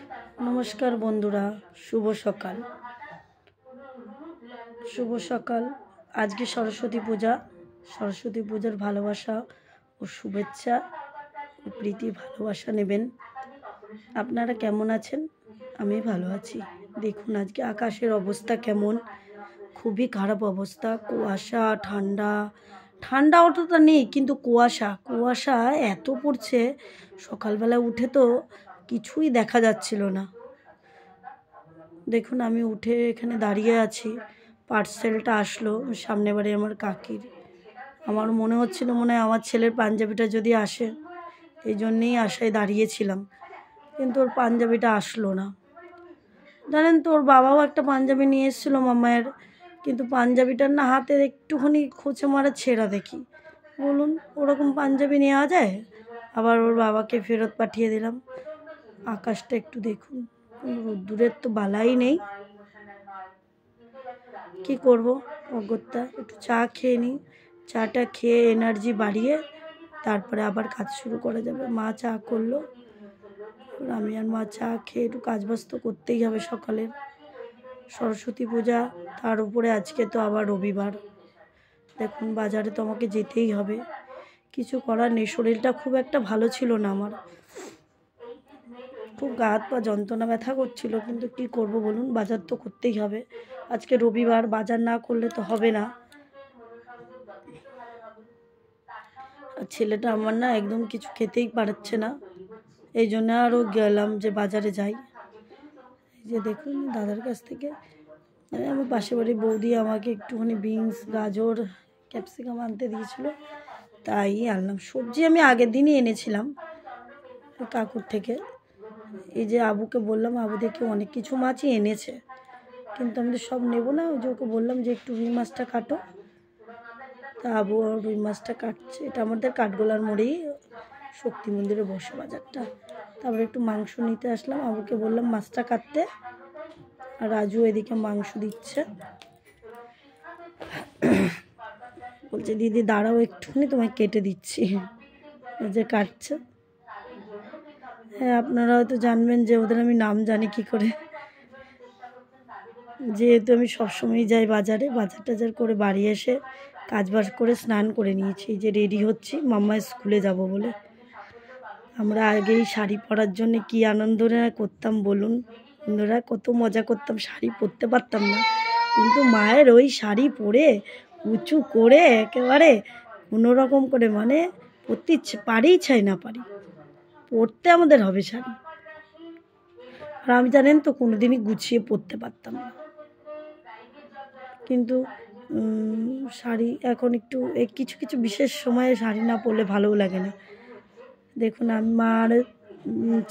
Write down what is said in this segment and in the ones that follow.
नमस्कार बंधुरा शुभ सकाल आज के सरस्वती पूजार भालोबासा और शुभेच्छा और प्रीति भालोबासा नेबेन। आपनारा केमन आछेन? आमी भालो आछि। देखुन आज के आकाशेर अवस्था केमन, खूबই खाराप अवस्था, कुयाशा ठंडा ठंडा অতটা নেই কিন্তু কুয়াশা এত পড়ছে। সকালবেলা উঠে তো কিছুই দেখা যাচ্ছিল না। দেখুন আমি উঠে এখানে দাঁড়িয়ে আছি, পার্সেলটা আসলো সামনে বাড়ি আমার কাকির। আমার মনে হচ্ছিল মনে হয় আমার ছেলের পাঞ্জাবিটা যদি আসে, এই জন্যেই আশায় দাঁড়িয়েছিলাম, কিন্তু ওর পাঞ্জাবিটা আসলো না। জানেন তো ওর বাবাও একটা পাঞ্জাবি নিয়ে এসেছিল মামায়ের, কিন্তু পাঞ্জাবিটার না হাতের একটুখানি খোঁচে মারা ছেঁড়া দেখি। বলুন ওরকম পাঞ্জাবি নেওয়া যায়? আবার ওর বাবাকে ফেরত পাঠিয়ে দিলাম। আকাশটা একটু দেখুন, রোদ্দুরের তো বালাই নেই। কি করব অগত্যা, একটু চা খেয়ে নিই। চাটা খেয়ে এনার্জি বাড়িয়ে তারপরে আবার কাজ শুরু করা যাবে। মা চা করলো, আমি আর মা চা খেয়ে একটু কাজবাজ তো করতেই হবে। সকালের সরস্বতী পূজা, তার উপরে আজকে তো আবার রবিবার। দেখুন বাজারে তো আমাকে যেতেই হবে, কিছু করার নেই। শরীরটা খুব একটা ভালো ছিল না আমার, খুব গা হাত পা যন্ত্রণা ব্যথা করছিল, কিন্তু কি করব বলুন, বাজার তো করতেই হবে। আজকে রবিবার, বাজার না করলে তো হবে না। ছেলেটা আমার না একদম কিছু খেতেই পারছে না, এই জন্য আরও গেলাম যে বাজারে যাই। এই যে দেখুন দাদার কাছ থেকে আমার পাশে বাড়ি বৌদি আমাকে একটুখানি বিনস, গাজর, ক্যাপসিকাম আনতে দিয়েছিল, তাই আনলাম। সবজি আমি আগের দিনই এনেছিলাম কাকুর থেকে। এই যে আবুকে বললাম, আবু দেখি অনেক কিছু মাছই এনেছে, কিন্তু আমি তো সব নেবো না। ওই যে ওকে বললাম যে একটু রুই মাছটা কাটো, তা আবু রুই মাছটা কাটছে। এটা আমাদের কাঠগোলার মোড়েই শক্তি মন্দিরে বসে বাজারটা। তারপরে একটু মাংস নিতে আসলাম, আবুকে বললাম মাছটা কাটতে, আর রাজু এদিকে মাংস দিচ্ছে। বলছে দিদি দাঁড়াও একটুখানি, তোমায় কেটে দিচ্ছি। যে কাটছে, হ্যাঁ আপনারা হয়তো জানবেন যে ওদের আমি নাম জানি কি করে, যেহেতু আমি সবসময় যাই বাজারে। বাজার টাজার করে বাড়ি এসে কাজবাজ করে স্নান করে নিয়েছি, যে রেডি হচ্ছি মাম্মা স্কুলে যাব বলে। আমরা আগেই শাড়ি পরার জন্য কি আনন্দ করতাম বলুন বন্ধুরা, কত মজা করতাম। শাড়ি পরতে পারতাম না, কিন্তু মায়ের ওই শাড়ি পরে উঁচু করে একেবারে কোনো রকম করে, মানে পরতে পারি চাই না পারি, পরতে আমাদের হবে শাড়ি। আর আমি জানেন তো কোনোদিনই গুছিয়ে পরতে পারতাম না, কিন্তু শাড়ি এখন একটু কিছু কিছু বিশেষ সময়ে শাড়ি না পরলে ভালোও লাগে না। দেখুন আমি মা আর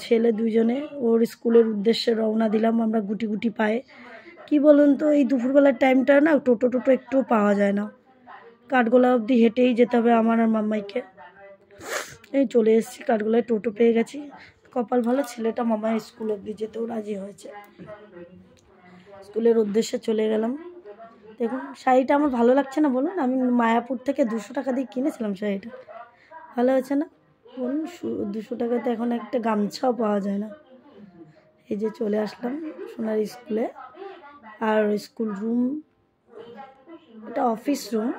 ছেলে দুজনে ওর স্কুলের উদ্দেশ্যে রওনা দিলাম আমরা গুটি গুটি পায়ে। কি বলুন তো, এই দুপুরবেলার টাইমটা না টোটো একটুও পাওয়া যায় না। কাঠগোলা অবধি হেঁটেই যেতে হবে আমার আর মাম্মাইকে। এই চলে এসেছি কাঠগোলায়, টোটো পেয়ে গেছি। কপাল ভালো, ছেলেটা মামার স্কুল অবধি যেতেও রাজি হয়েছে। স্কুলের উদ্দেশ্যে চলে গেলাম। দেখুন শাড়িটা আমার ভালো লাগছে না বলুন, আমি মায়াপুর থেকে 200 টাকা দিয়ে কিনেছিলাম শাড়িটা। ভালো হয়েছে না বলুন? 200 টাকাতে এখন একটা গামছাও পাওয়া যায় না। এই যে চলে আসলাম সোনার স্কুলে। আর স্কুল রুম, এটা অফিস রুম।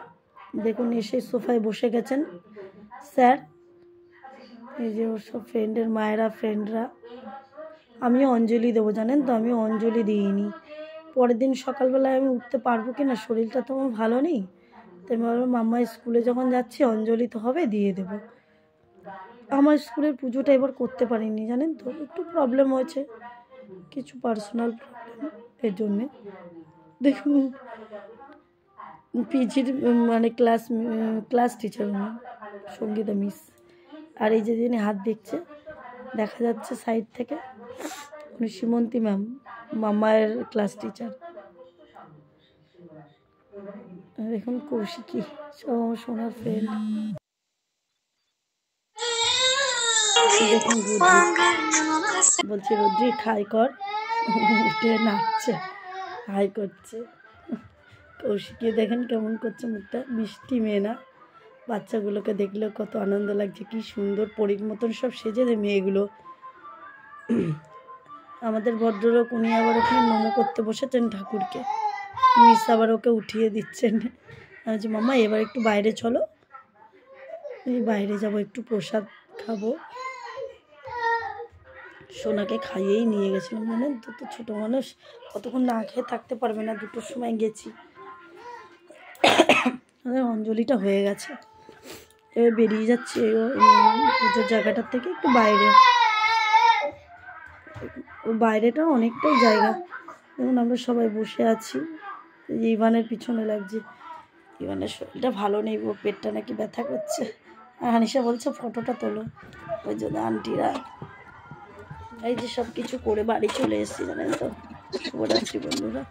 দেখুন এসে সোফায় বসে গেছেন স্যার। এই যে ওর সব ফ্রেন্ডের মায়েরা, ফ্রেন্ডরা। আমিও অঞ্জলি দেবো জানেন তো, আমি অঞ্জলি দিইনি। পরের দিন সকালবেলায় আমি উঠতে পারবো কি না, শরীরটা তো আমার ভালো নেই। তাই আমি ভাবলাম মাম্মা স্কুলে যখন যাচ্ছি অঞ্জলি তো হবে, দিয়ে দেবো। আমার স্কুলের পুজোটা এবার করতে পারিনি জানেন তো, একটু প্রবলেম হয়েছে, কিছু পার্সোনাল প্রবলেম, এর জন্যে। দেখুন পিজির মানে ক্লাস টিচার উনি, সঙ্গীতা মিস। আর এই যে যিনি হাত দেখছে, দেখা যাচ্ছে সাইড থেকে, উনি সীমন্তী ম্যাম, মামায়ের ক্লাস টিচার। দেখুন কৌশিকী, সব আমার সোনার ফ্রেন্ড। দেখুন রুদ্রিক, বলছে রুদ্রিক হাই কর, উঠে নাচছে, হাই করছে। কৌশিকী দেখেন কেমন করছে মুখটা, মিষ্টি মেয়ে না? বাচ্চাগুলোকে দেখলেও কত আনন্দ লাগছে, কি সুন্দর পরীর মতন সব সেজে মেয়েগুলো। আমাদের ভদ্রলোক উনি আবার ওখানে নমো করতে বসেছেন ঠাকুরকে, মিস আবার ওকে উঠিয়ে দিচ্ছেন। আমি বলছি মাম্মা এবার একটু বাইরে চলো, বাইরে যাব, একটু প্রসাদ খাবো। সোনাকে খাইয়েই নিয়ে গেছিলাম, জানেন তো, তো ছোটো মানুষ কতক্ষণ না খেয়ে থাকতে পারবে না, 2টোর সময় গেছি। অঞ্জলিটা হয়ে গেছে, এবার বেরিয়ে যাচ্ছে পুজোর জায়গাটার থেকে একটু বাইরে। ও বাইরেটা অনেকটাই জায়গা। দেখুন আমরা সবাই বসে আছি, ইভানের পিছনে লাগছে। ইভানের শরীরটা ভালো নেই, ওর পেটটা নাকি ব্যথা করছে। আর হানিশা বলছে ফটোটা তোলো, ওই জন্য আন্টিরা এই যে সব কিছু করে বাড়ি চলে এসেছি, জানেন তো। শুভরাত্রি বন্ধুরা।